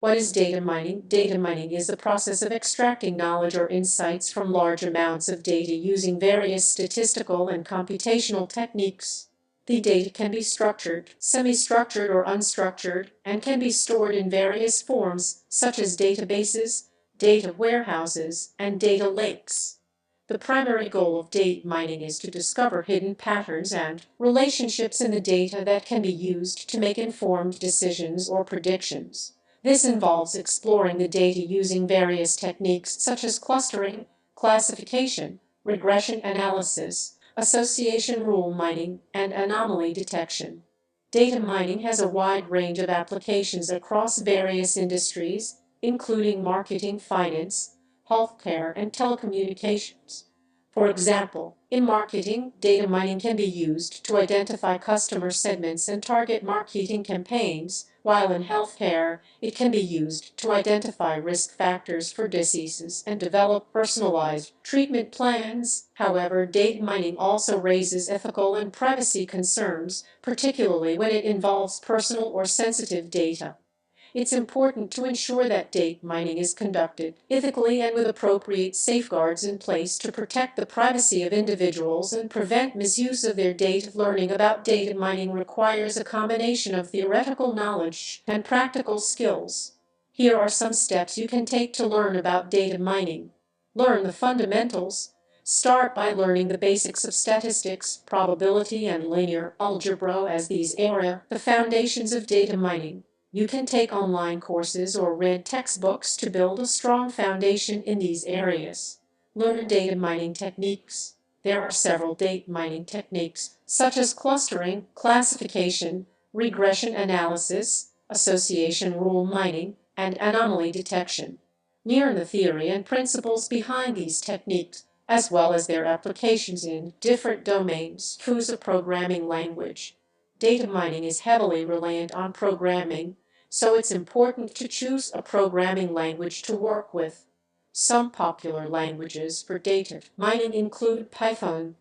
What is data mining? Data mining is the process of extracting knowledge or insights from large amounts of data using various statistical and computational techniques. The data can be structured, semi-structured, or unstructured, and can be stored in various forms, such as databases, data warehouses, and data lakes. The primary goal of data mining is to discover hidden patterns and relationships in the data that can be used to make informed decisions or predictions. This involves exploring the data using various techniques such as clustering, classification, regression analysis, association rule mining, and anomaly detection. Data mining has a wide range of applications across various industries, including marketing, finance, healthcare, and telecommunications. For example, in marketing, data mining can be used to identify customer segments and target marketing campaigns, while in healthcare, it can be used to identify risk factors for diseases and develop personalized treatment plans. However, data mining also raises ethical and privacy concerns, particularly when it involves personal or sensitive data. It's important to ensure that data mining is conducted ethically and with appropriate safeguards in place to protect the privacy of individuals and prevent misuse of their data. Learning about data mining requires a combination of theoretical knowledge and practical skills. Here are some steps you can take to learn about data mining. Learn the fundamentals. Start by learning the basics of statistics, probability, and linear algebra, as these are the foundations of data mining. You can take online courses or read textbooks to build a strong foundation in these areas. Learn data mining techniques. There are several data mining techniques, such as clustering, classification, regression analysis, association rule mining, and anomaly detection. Learn the theory and principles behind these techniques, as well as their applications in different domains. Choose a programming language. Data mining is heavily reliant on programming, so it's important to choose a programming language to work with. Some popular languages for data mining include Python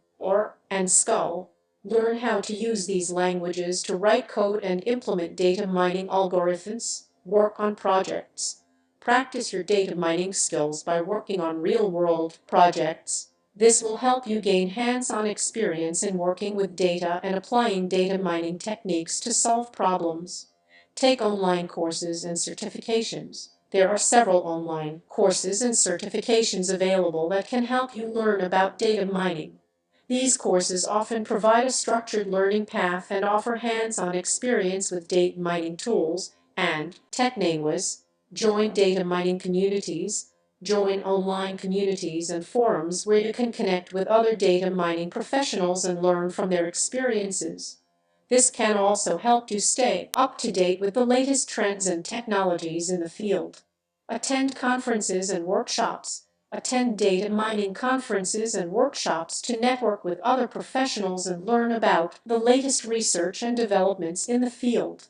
and Skull. Learn how to use these languages to write code and implement data mining algorithms. Work on projects. Practice your data mining skills by working on real-world projects. This will help you gain hands-on experience in working with data and applying data mining techniques to solve problems. Take online courses and certifications. There are several online courses and certifications available that can help you learn about data mining. These courses often provide a structured learning path and offer hands-on experience with data mining tools and techniques. Join data mining communities. Join online communities and forums where you can connect with other data mining professionals and learn from their experiences. This can also help you stay up to date with the latest trends and technologies in the field. Attend conferences and workshops. Attend data mining conferences and workshops to network with other professionals and learn about the latest research and developments in the field.